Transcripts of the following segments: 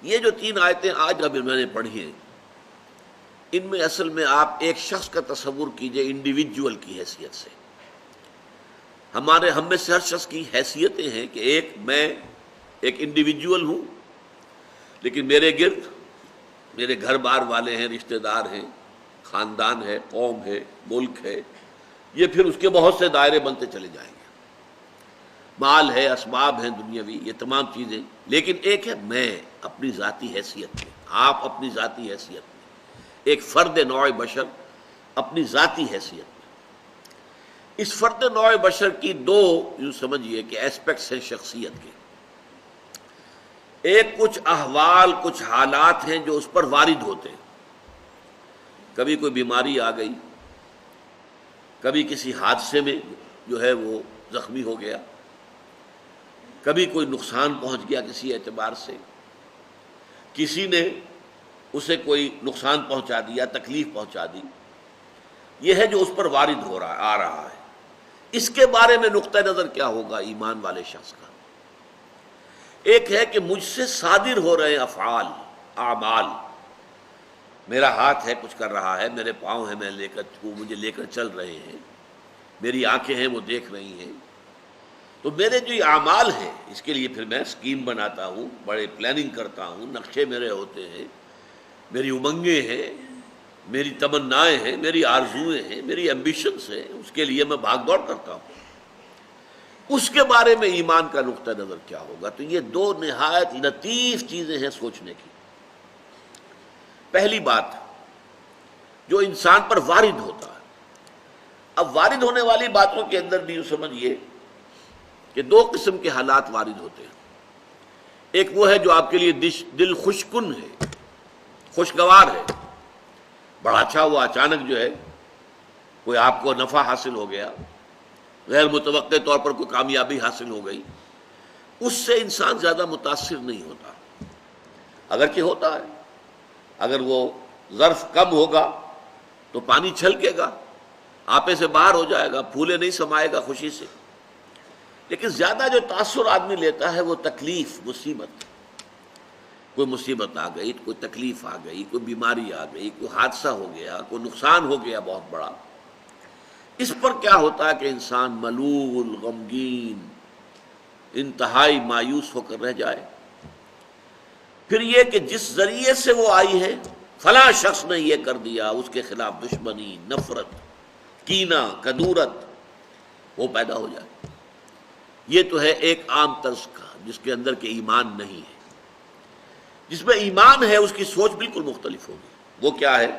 یہ جو 3 آیتیں آج ابھی میں نے پڑھی ہیں، ان میں اصل میں آپ ایک شخص کا تصور کیجئے انڈیویجول کی حیثیت سے. ہم میں سے ہر شخص کی حیثیتیں ہیں کہ میں ایک انڈیویجول ہوں، لیکن میرے گرد میرے گھر بار والے ہیں، رشتہ دار ہیں، خاندان ہے، قوم ہے، ملک ہے. یہ پھر اس کے بہت سے دائرے بنتے چلے جائیں گے. مال ہے، اسباب ہیں دنیاوی، یہ تمام چیزیں. لیکن ایک ہے میں اپنی ذاتی حیثیت میں، آپ اپنی ذاتی حیثیت میں، ایک فرد نوع بشر اپنی ذاتی حیثیت میں. اس فرد نوع بشر کی 2 یوں سمجھیے کہ ایسپیکٹس ہیں شخصیت کے. ایک کچھ احوال، کچھ حالات ہیں جو اس پر وارد ہوتے ہیں. کبھی کوئی بیماری آ گئی، کبھی کسی حادثے میں جو ہے وہ زخمی ہو گیا، کبھی کوئی نقصان پہنچ گیا کسی اعتبار سے، کسی نے اسے کوئی نقصان پہنچا دیا، تکلیف پہنچا دی. یہ ہے جو اس پر وارد آ رہا ہے. اس کے بارے میں نقطہ نظر کیا ہوگا ایمان والے شخص کا؟ ایک ہے کہ مجھ سے صادر ہو رہے افعال، اعمال. میرا ہاتھ ہے کچھ کر رہا ہے، میرے پاؤں ہیں مجھے لے کر چل رہے ہیں، میری آنکھیں ہیں وہ دیکھ رہی ہیں. تو میرے جو یہ اعمال ہیں اس کے لیے پھر میں اسکیم بناتا ہوں، بڑے پلاننگ کرتا ہوں، نقشے میرے ہوتے ہیں، میری امنگیں ہیں، میری تمنائیں ہیں، میری آرزوئیں ہیں، میری ایمبیشنز ہیں، اس کے لیے میں بھاگ دوڑ کرتا ہوں. اس کے بارے میں ایمان کا نقطہ نظر کیا ہوگا؟ تو یہ 2 نہایت لطیف چیزیں ہیں سوچنے کی. پہلی بات جو انسان پر وارد ہوتا ہے. اب وارد ہونے والی باتوں کے اندر بھی یوں سمجھیے کہ 2 قسم کے حالات وارد ہوتے ہیں. ایک وہ ہے جو آپ کے لیے دل خوشکن ہے، خوشگوار ہے، بڑا اچھا ہوا، اچانک جو ہے کوئی آپ کو نفع حاصل ہو گیا، غیر متوقع طور پر کوئی کامیابی حاصل ہو گئی. اس سے انسان زیادہ متاثر نہیں ہوتا، اگرچہ ہوتا ہے. اگر وہ ظرف کم ہوگا تو پانی چھلکے گا، آپے سے باہر ہو جائے گا، پھولے نہیں سمائے گا خوشی سے. لیکن زیادہ جو تاثر آدمی لیتا ہے وہ تکلیف، مصیبت. کوئی مصیبت آ گئی، کوئی تکلیف آ گئی، کوئی بیماری آ گئی، کوئی حادثہ ہو گیا، کوئی نقصان ہو گیا بہت بڑا. اس پر کیا ہوتا ہے کہ انسان ملول، غمگین، انتہائی مایوس ہو کر رہ جائے. پھر یہ کہ جس ذریعے سے وہ آئی ہے، فلاں شخص نے یہ کر دیا، اس کے خلاف دشمنی، نفرت، کینہ، کدورت وہ پیدا ہو جائے. یہ تو ہے ایک عام طرز کا جس کے اندر کہ ایمان نہیں ہے. جس میں ایمان ہے اس کی سوچ بالکل مختلف ہوگی. وہ کیا ہے؟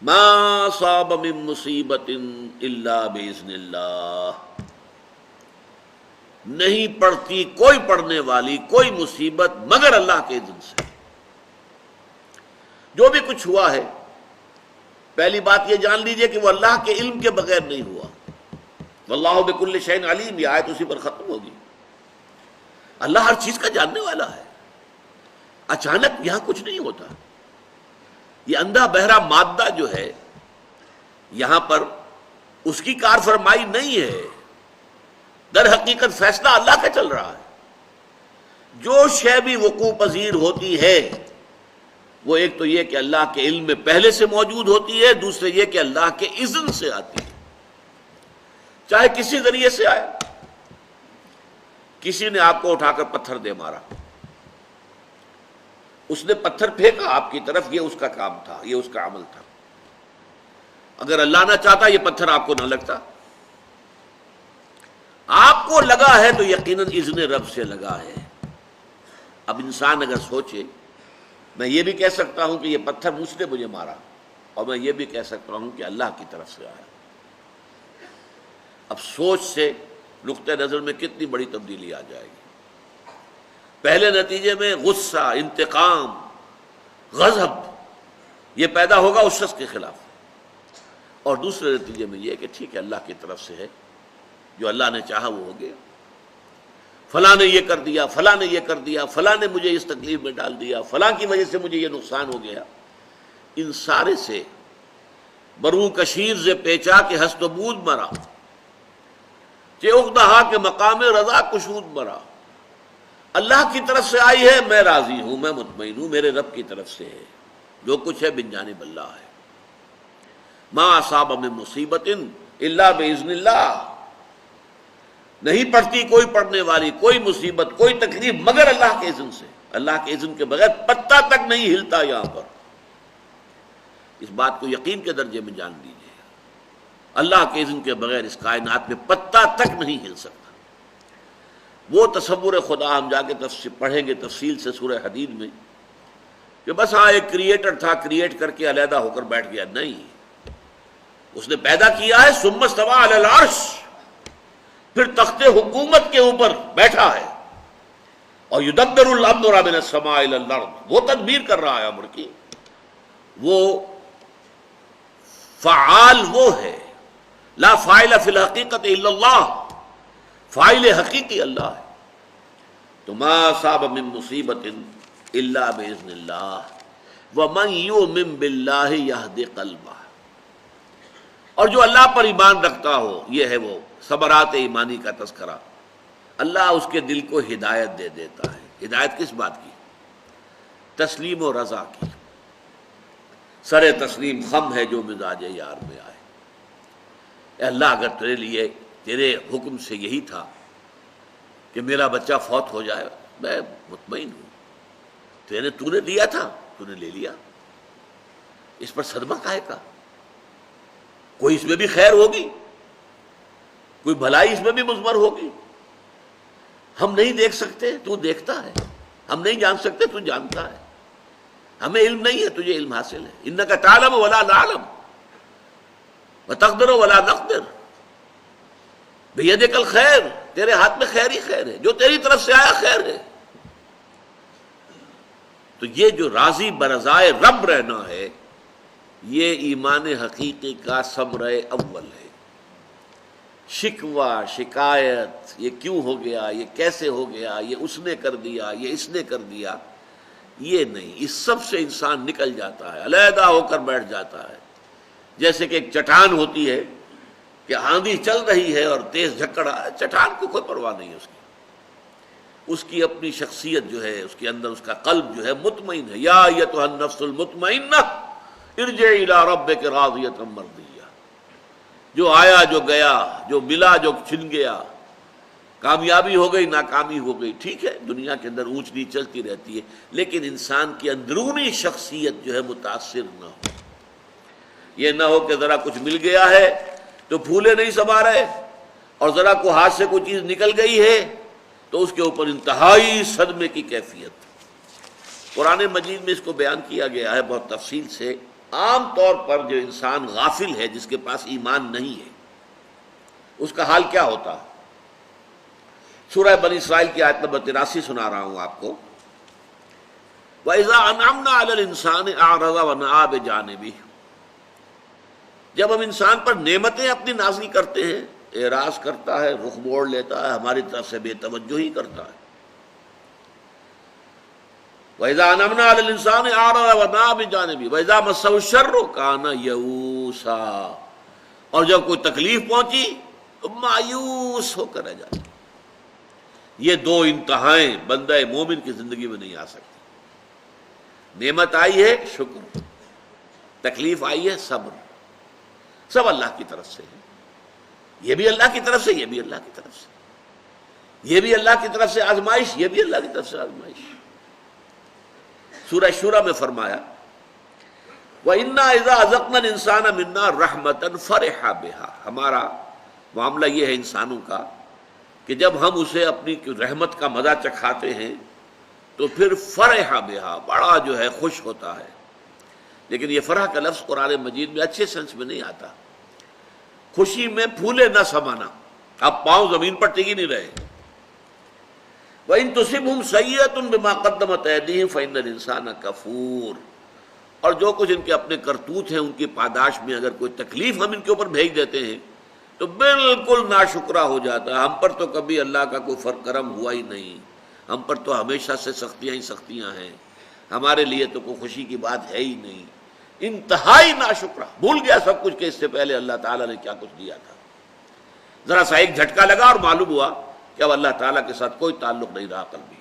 ما صاب من مصیبت الا باذن اللہ. نہیں پڑتی کوئی پڑنے والی کوئی مصیبت مگر اللہ کے اذن سے. جو بھی کچھ ہوا ہے، پہلی بات یہ جان لیجئے کہ وہ اللہ کے علم کے بغیر نہیں ہوا. واللہ بکل شیء علیم، یہ آیت اسی پر ختم ہوگی. اللہ ہر چیز کا جاننے والا ہے. اچانک یہاں کچھ نہیں ہوتا. یہ اندھا بہرا مادہ جو ہے یہاں پر اس کی کار فرمائی نہیں ہے، در حقیقت فیصلہ اللہ کا چل رہا ہے. جو شے بھی وقوع پذیر ہوتی ہے وہ ایک تو یہ کہ اللہ کے علم میں پہلے سے موجود ہوتی ہے، دوسرے یہ کہ اللہ کے اذن سے آتی ہے. چاہے کسی ذریعے سے آئے. کسی نے آپ کو اٹھا کر پتھر دے مارا، اس نے پتھر پھینکا آپ کی طرف، یہ اس کا کام تھا، یہ اس کا عمل تھا. اگر اللہ نہ چاہتا یہ پتھر آپ کو نہ لگتا. آپ کو لگا ہے تو یقیناً اذن رب سے لگا ہے. اب انسان اگر سوچے، میں یہ بھی کہہ سکتا ہوں کہ یہ پتھر مجھ نے مجھے مارا، اور میں یہ بھی کہہ سکتا ہوں کہ اللہ کی طرف سے آیا. اب سوچ سے نقطہ نظر میں کتنی بڑی تبدیلی آ جائے گی. پہلے نتیجے میں غصہ، انتقام، غضب یہ پیدا ہوگا اس شخص کے خلاف، اور دوسرے نتیجے میں یہ کہ ٹھیک ہے اللہ کی طرف سے ہے، جو اللہ نے چاہا وہ ہو گیا. فلاں نے یہ کر دیا، فلاں نے یہ کر دیا، فلاں نے مجھے اس تکلیف میں ڈال دیا، فلاں کی وجہ سے مجھے یہ نقصان ہو گیا. ان سارے سے برو کشیر سے پیچا کہ ہست و بود مرا، کہ اقدہا کے مقام رضا کشود مرا. اللہ کی طرف سے آئی ہے، میں راضی ہوں، میں مطمئن ہوں، میرے رب کی طرف سے ہے، جو کچھ ہے من جانب اللہ ہے۔ ما اصاب من مصیبت الا باذن اللہ، نہیں پڑتی کوئی پڑنے والی کوئی مصیبت کوئی تکلیف مگر اللہ کے اذن سے، اللہ کے اذن کے بغیر پتہ تک نہیں ہلتا یہاں پر۔ اس بات کو یقین کے درجے میں جان لیجیے، اللہ کے اذن کے بغیر اس کائنات میں پتہ تک نہیں ہل سکتا۔ وہ تصور خدا ہم جا کے پڑھیں گے تفصیل سے سورہ حدید میں کہ بس ہاں ایک کریٹر تھا، کریٹ کر کے علیحدہ ہو کر بیٹھ گیا، نہیں، اس نے پیدا کیا ہے، ثم استوى علی العرش، پھر تخت حکومت کے اوپر بیٹھا ہے، اور یدبر الامر من السماء الى الارض، وہ تدبیر کر رہا ہے امر کی، وہ فعال وہ ہے، لا فاعل فی الحقیقت الا اللہ، فاعل حقیقی اللہ ہے۔ تو ما اصاب من مصیبت الا باذن اللہ ومن یؤمن باللہ یہد قلبہ، اور جو اللہ پر ایمان رکھتا ہو، یہ ہے وہ ثمرات ایمانی کا تذکرہ، اللہ اس کے دل کو ہدایت دے دیتا ہے۔ ہدایت کس بات کی؟ تسلیم و رضا کی۔ سر تسلیم خم ہے جو مزاج یار میں آئے۔ اے اللہ، اگر تیرے لیے تیرے حکم سے یہی تھا کہ میرا بچہ فوت ہو جائے، میں مطمئن ہوں، تو نے دیا تھا، تو نے لے لیا، اس پر صدمہ کاہے کا؟ کوئی اس میں بھی خیر ہوگی، کوئی بھلائی اس میں بھی مضمر ہوگی۔ ہم نہیں دیکھ سکتے، تو دیکھتا ہے، ہم نہیں جان سکتے، تو جانتا ہے، ہمیں علم نہیں ہے، تجھے علم حاصل ہے۔ انک تعلم ولا نعلم وتقدر ولا نقدر بیدک الخیر، تیرے ہاتھ میں خیر ہی خیر ہے، جو تیری طرف سے آیا خیر ہے۔ تو یہ جو راضی برضائے رب رہنا ہے، یہ ایمان حقیقی کا ثمرہ اول ہے۔ شکوہ شکایت، یہ کیوں ہو گیا، یہ کیسے ہو گیا، یہ اس نے کر دیا، یہ اس نے کر دیا، یہ نہیں، اس سب سے انسان نکل جاتا ہے، علیحدہ ہو کر بیٹھ جاتا ہے۔ جیسے کہ ایک چٹان ہوتی ہے کہ آندھی چل رہی ہے اور تیز جھکڑ، چٹان کو کوئی پرواہ نہیں ہے اس کی اپنی شخصیت جو ہے، اس کے اندر اس کا قلب جو ہے مطمئن ہے۔ یا ایتھا النفس المطمئنہ ارجعی الی ربک راضیۃ مرضیہ، جو آیا جو گیا، جو ملا جو چھن گیا، کامیابی ہو گئی ناکامی ہو گئی، ٹھیک ہے، دنیا کے اندر اونچ نیچ چلتی رہتی ہے، لیکن انسان کی اندرونی شخصیت جو ہے متاثر نہ ہو۔ یہ نہ ہو کہ ذرا کچھ مل گیا ہے تو پھولے نہیں سما رہے، اور ذرا کو ہاتھ سے کوئی چیز نکل گئی ہے تو اس کے اوپر انتہائی صدمے کی کیفیت۔ قرآن مجید میں اس کو بیان کیا گیا ہے بہت تفصیل سے۔ عام طور پر جو انسان غافل ہے، جس کے پاس ایمان نہیں ہے، اس کا حال کیا ہوتا ہے؟ سورہ بنی اسرائیل کی آیت نمبر 83 سنا رہا ہوں آپ کو۔ وَإِذَا أَنْعَمْنَا عَلَى الْإِنسَانِ أَعْرَضَ وَنَأَىٰ بِجَانِبِهِ، جب ہم انسان پر نعمتیں اپنی نازل کرتے ہیں، اعراض کرتا ہے، رخ موڑ لیتا ہے، ہماری طرف سے بے توجہی کرتا ہے۔ وَإِذَا أَنْعَمْنَا عَلَى الْإِنسَانِ أَعْرَضَ وَنَأَىٰ بِجَانِبِهِ وَإِذَا مَسَّهُ الشَّرُّ كَانَ يَئُوسًا، اور جب کوئی تکلیف پہنچی تو مایوس ہو کر رہ جاتا۔ یہ دو انتہائیں بندہ مومن کی زندگی میں نہیں آ سکتی۔ نعمت آئی ہے شکر، تکلیف آئی ہے صبر، سب اللہ کی طرف سے ہے۔ یہ بھی اللہ کی طرف سے، یہ بھی اللہ کی طرف سے، یہ بھی اللہ کی طرف سے آزمائش، یہ بھی اللہ کی طرف سے آزمائش۔ سورہ شورى میں فرمایا وَإِنَّا إِذَا أَذَقْنَا الْإِنسَانَ مِنَّا رَحْمَةً فَرِحَ بِهَا، ہمارا معاملہ یہ ہے انسانوں کا کہ جب ہم اسے اپنی رحمت کا مزہ چکھاتے ہیں تو پھر فرح بہا، بڑا جو ہے خوش ہوتا ہے۔ لیکن یہ فرح کا لفظ قرآن مجید میں اچھے سینس میں نہیں آتا۔ خوشی میں پھولے نہ سمانا، اب پاؤں زمین پر ٹک ہی نہیں رہے۔ وَإِن تُصِبْهُمْ سَيِّئَةٌ بِمَا قَدَّمَتْ أَيْدِيهِمْ فَإِنَّ الْإِنسَانَ كَفُورٌ، اور جو کچھ ان کے اپنے کرتوت ہیں، ان کی پاداش میں اگر کوئی تکلیف ہم ان کے اوپر بھیج دیتے ہیں تو بالکل ناشکرا ہو جاتا ہے۔ ہم پر تو کبھی اللہ کا کوئی کرم ہوا ہی نہیں، ہم پر تو ہمیشہ سے سختیاں ہی سختیاں ہیں، ہمارے لیے تو کوئی خوشی کی بات ہے ہی نہیں۔ انتہائی ناشکرا، بھول گیا سب کچھ کہ اس سے پہلے اللہ تعالیٰ نے کیا کچھ دیا تھا۔ ذرا سا ایک جھٹکا لگا اور معلوم ہوا کہ اب اللہ تعالیٰ کے ساتھ کوئی تعلق نہیں رہا قلبی۔